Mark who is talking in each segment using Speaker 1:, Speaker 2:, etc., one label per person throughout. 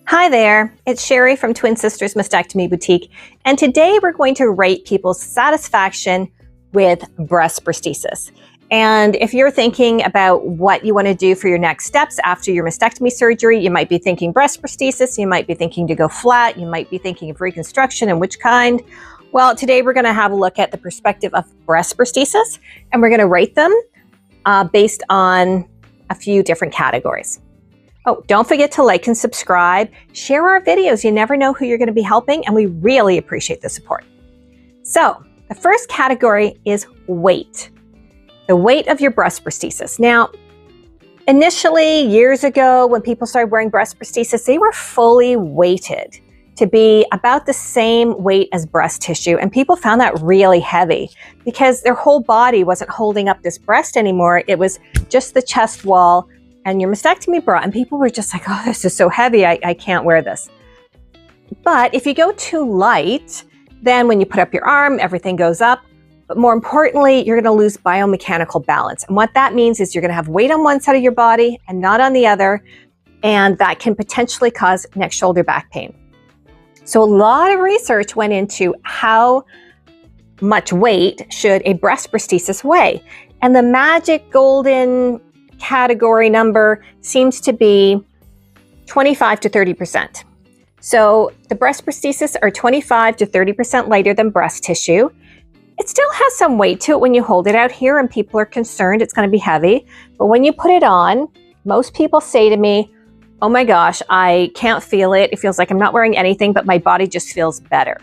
Speaker 1: Hi there, it's Sherry from Twin Sisters Mastectomy Boutique, and today we're going to rate people's satisfaction with breast prosthesis. And if you're thinking about what you want to do for your next steps after your mastectomy surgery, you might be thinking breast prosthesis, you might be thinking to go flat, you might be thinking of reconstruction and which kind. Well, today we're going to have a look at the perspective of breast prosthesis, and we're going to rate them based on a few different categories. Oh, don't forget to like and subscribe, share our videos. You never know who you're going to be helping, and we really appreciate the support. So the first category is weight, the weight of your breast prosthesis. Now, initially, years ago, when people started wearing breast prosthesis, they were fully weighted to be about the same weight as breast tissue. And people found that really heavy because their whole body wasn't holding up this breast anymore. It was just the chest wall and your mastectomy bra, and people were just like, oh, this is so heavy, I can't wear this. But if you go too light, then when you put up your arm, everything goes up. But more importantly, you're gonna lose biomechanical balance. And what that means is you're gonna have weight on one side of your body and not on the other, and that can potentially cause neck, shoulder, back pain. So a lot of research went into how much weight should a breast prosthesis weigh. And the magic golden category number seems to be 25 to 30%. So the breast prosthesis are 25 to 30% lighter than breast tissue. It still has some weight to it when you hold it out here, and people are concerned it's going to be heavy. But when you put it on, most people say to me, oh my gosh, I can't feel it. It feels like I'm not wearing anything, but my body just feels better.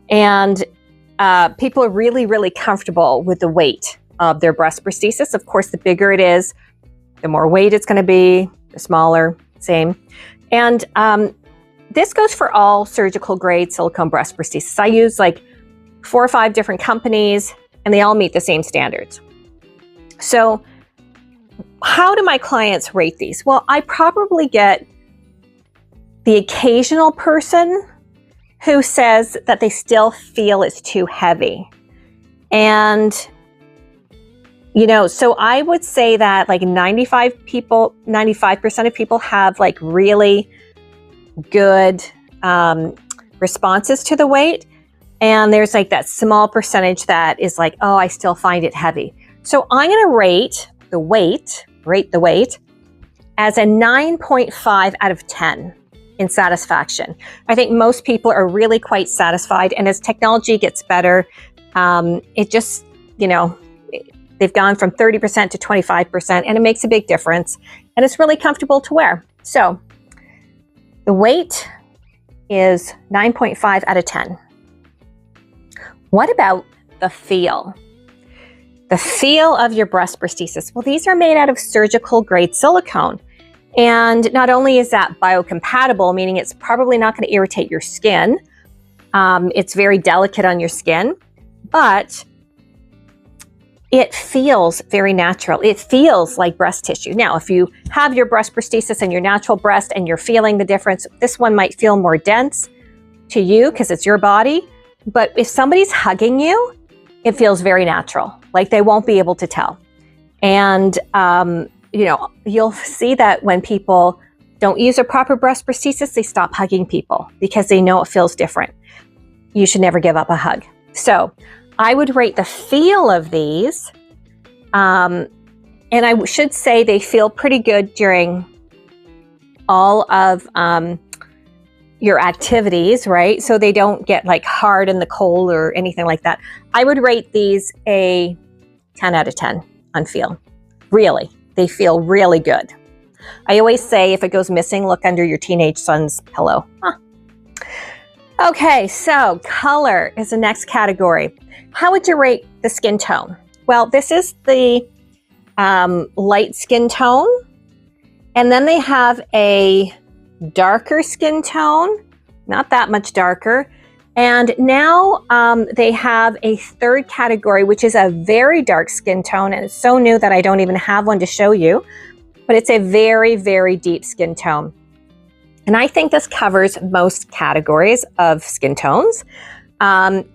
Speaker 1: And people are really, really comfortable with the weight of their breast prosthesis. Of course, the bigger it is, the more weight it's going to be, the smaller, same. And this goes for all surgical grade silicone breast prosthesis. I use like 4 or 5 different companies, and they all meet the same standards. So how do my clients rate these? Well, I probably get the occasional person who says that they still feel it's too heavy. And you know, so I would say that like 95% of people have like really good responses to the weight. And there's like that small percentage that is like, oh, I still find it heavy. So I'm going to rate the weight as a 9.5 out of 10 in satisfaction. I think most people are really quite satisfied. And as technology gets better, it just, you know, they've gone from 30% to 25%, and it makes a big difference, and it's really comfortable to wear. So the weight is 9.5 out of 10. What about the feel? The feel of your breast prosthesis. Well, these are made out of surgical grade silicone. And not only is that biocompatible, meaning it's probably not going to irritate your skin, it's very delicate on your skin, but it feels very natural. It feels like breast tissue. Now, if you have your breast prosthesis and your natural breast and you're feeling the difference, this one might feel more dense to you because it's your body. But if somebody's hugging you, it feels very natural, like they won't be able to tell. And, you know, you'll see that when people don't use a proper breast prosthesis, they stop hugging people because they know it feels different. You should never give up a hug. So I would rate the feel of these, and I should say they feel pretty good during all of your activities, right? So they don't get like hard in the cold or anything like that. I would rate these a 10 out of 10 on feel. Really, they feel really good. I always say if it goes missing, look under your teenage son's pillow. Huh. Okay, so color is the next category. How would you rate the skin tone? Well, this is the light skin tone, and then they have a darker skin tone, not that much darker, and now they have a third category, which is a very dark skin tone, and it's so new that I don't even have one to show you, but it's a very, very deep skin tone. And I think this covers most categories of skin tones.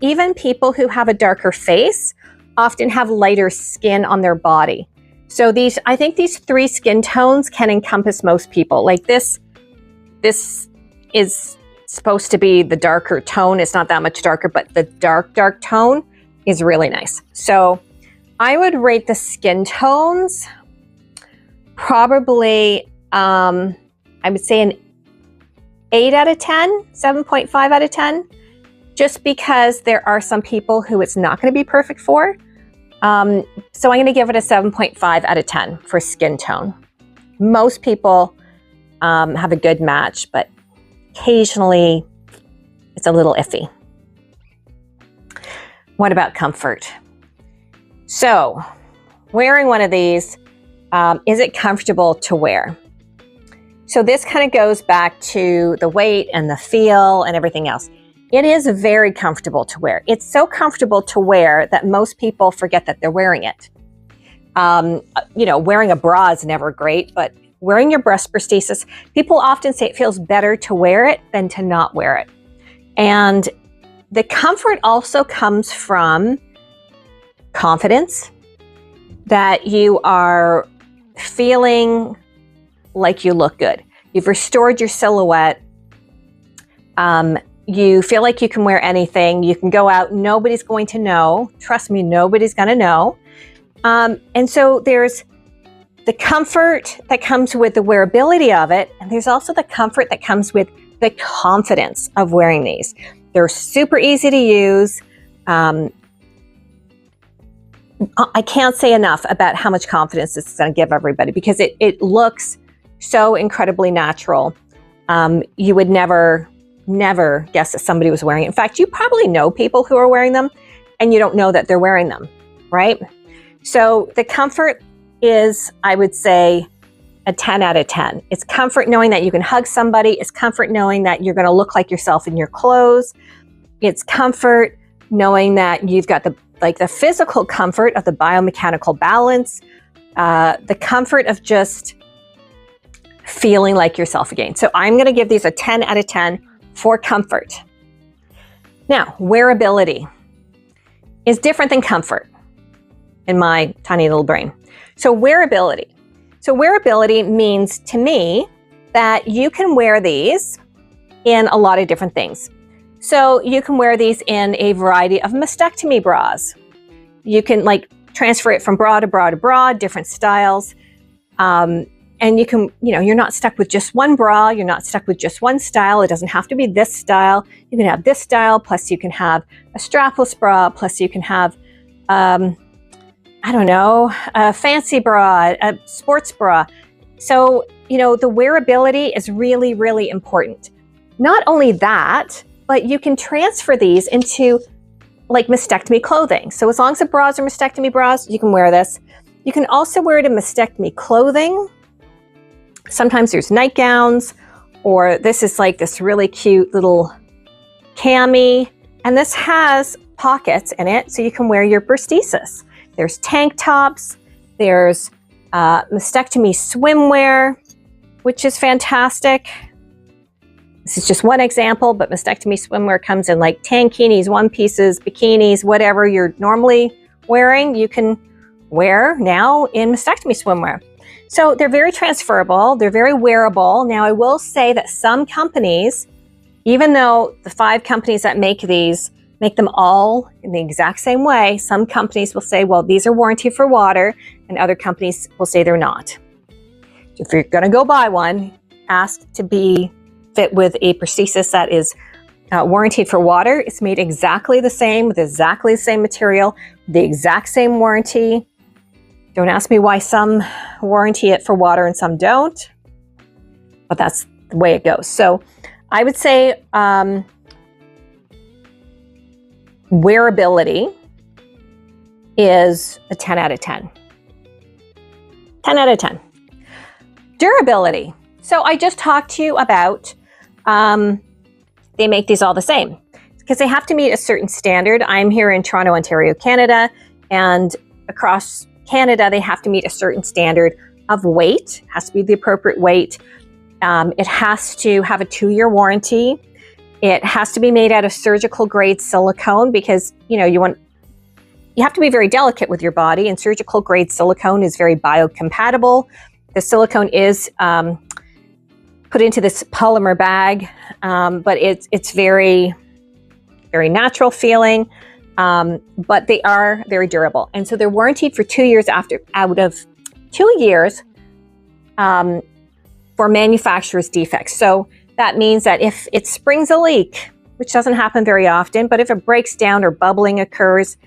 Speaker 1: Even people who have a darker face often have lighter skin on their body. So I think these 3 skin tones can encompass most people. Like this is supposed to be the darker tone. It's not that much darker, but the dark tone is really nice. So I would rate the skin tones probably, I would say an 8 out of 10, 7.5 out of 10, just because there are some people who it's not going to be perfect for. So I'm going to give it a 7.5 out of 10 for skin tone. Most people have a good match, but occasionally it's a little iffy. What about comfort? So wearing one of these, is it comfortable to wear? So this kind of goes back to the weight and the feel and everything else. It is very comfortable to wear. It's so comfortable to wear that most people forget that they're wearing it. Wearing a bra is never great, but wearing your breast prosthesis, people often say it feels better to wear it than to not wear it. And the comfort also comes from confidence, that you are feeling like you look good. You've restored your silhouette. You feel like you can wear anything. You can go out. Nobody's going to know. Trust me, nobody's going to know. And so there's the comfort that comes with the wearability of it. And there's also the comfort that comes with the confidence of wearing these. They're super easy to use. I can't say enough about how much confidence this is going to give everybody, because it looks so incredibly natural. You would never guess that somebody was wearing it. In fact, you probably know people who are wearing them and you don't know that they're wearing them, right? So the comfort is, I would say, a 10 out of 10. It's comfort knowing that you can hug somebody. It's comfort knowing that you're going to look like yourself in your clothes. It's comfort knowing that you've got the physical comfort of the biomechanical balance, the comfort of just feeling like yourself again. So I'm going to give these a 10 out of 10 for comfort. Now, wearability is different than comfort in my tiny little brain. So wearability means to me that you can wear these in a lot of different things. So you can wear these in a variety of mastectomy bras. You can transfer it from bra to bra to bra, different styles. And you can, you're not stuck with just one bra. You're not stuck with just one style. It doesn't have to be this style. You can have this style, plus you can have a strapless bra, plus you can have, a fancy bra, a sports bra. So, the wearability is really, really important. Not only that, but you can transfer these into mastectomy clothing. So as long as the bras are mastectomy bras, you can wear this. You can also wear it in mastectomy clothing. Sometimes there's nightgowns, or this is this really cute little cami, and this has pockets in it so you can wear your prosthesis. There's tank tops, there's mastectomy swimwear, which is fantastic. This is just one example, but mastectomy swimwear comes in tankinis, one pieces, bikinis, whatever you're normally wearing, you can wear now in mastectomy swimwear. So they're very transferable. They're very wearable. Now, I will say that some companies, even though the 5 companies that make these make them all in the exact same way, some companies will say, well, these are warranted for water, and other companies will say they're not. If you're going to go buy one, ask to be fit with a prosthesis that is warranted for water. It's made exactly the same, with exactly the same material, the exact same warranty. Don't ask me why some warranty it for water and some don't, but that's the way it goes. So I would say wearability is a 10 out of 10. 10 out of 10. Durability. So I just talked to you about, they make these all the same because they have to meet a certain standard. I'm here in Toronto, Ontario, Canada, and across Canada, they have to meet a certain standard of weight. It has to be the appropriate weight. It has to have a 2-year warranty. It has to be made out of surgical grade silicone because, you have to be very delicate with your body, and surgical grade silicone is very biocompatible. The silicone is put put into this polymer bag, but it's very, very natural feeling, but they are very durable. And so they're warranted for 2 years out of 2 years for manufacturer's defects. So that means that if it springs a leak, which doesn't happen very often, but if it breaks down or bubbling occurs,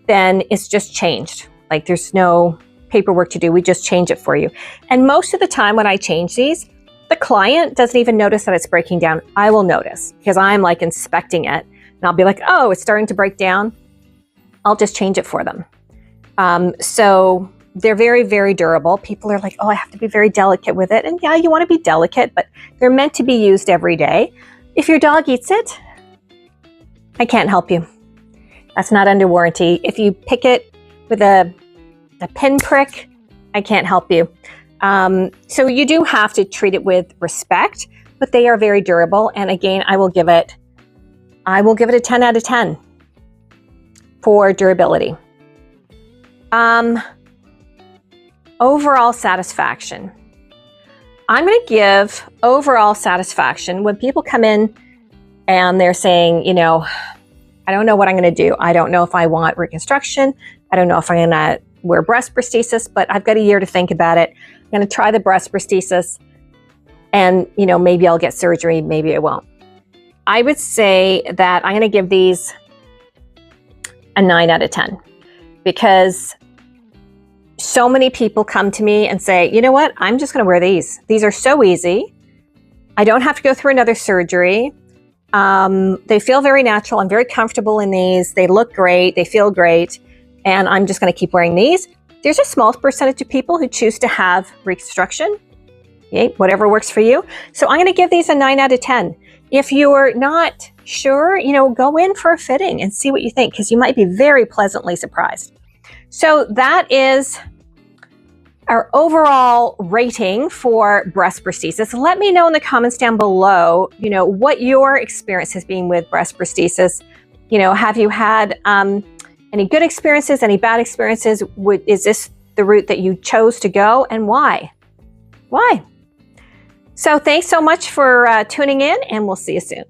Speaker 1: then it's just changed. Like there's no paperwork to do, we just change it for you. And most of the time when I change these, the client doesn't even notice that it's breaking down. I will notice because I'm like inspecting it and I'll be like, oh, it's starting to break down. I'll just change it for them. So they're very, very durable. People are like, oh, I have to be very delicate with it. And yeah, you want to be delicate, but they're meant to be used every day. If your dog eats it, I can't help you. That's not under warranty. If you pick it with a pinprick, I can't help you. So you do have to treat it with respect, but they are very durable. And again, I will give it a 10 out of 10 for durability. Overall satisfaction. I'm going to give overall satisfaction when people come in and they're saying, you know, I don't know what I'm going to do. I don't know if I want reconstruction. I don't know if I'm going to wear breast prosthesis, but I've got a year to think about it. I'm going to try the breast prosthesis and, you know, maybe I'll get surgery, maybe I won't. I would say that I'm going to give these a 9 out of 10 because so many people come to me and say, you know what, I'm just going to wear these. These are so easy. I don't have to go through another surgery. They feel very natural. I'm very comfortable in these. They look great. They feel great. And I'm just going to keep wearing these. There's a small percentage of people who choose to have reconstruction. Okay, whatever works for you. So I'm going to give these a 9 out of 10. If you're not sure, you know, go in for a fitting and see what you think, because you might be very pleasantly surprised. So that is our overall rating for breast prosthesis. Let me know in the comments down below, you know, what your experience has been with breast prosthesis. You know, have you had any good experiences, any bad experiences? Is this the route that you chose to go, and why? Why? So thanks so much for tuning in, and we'll see you soon.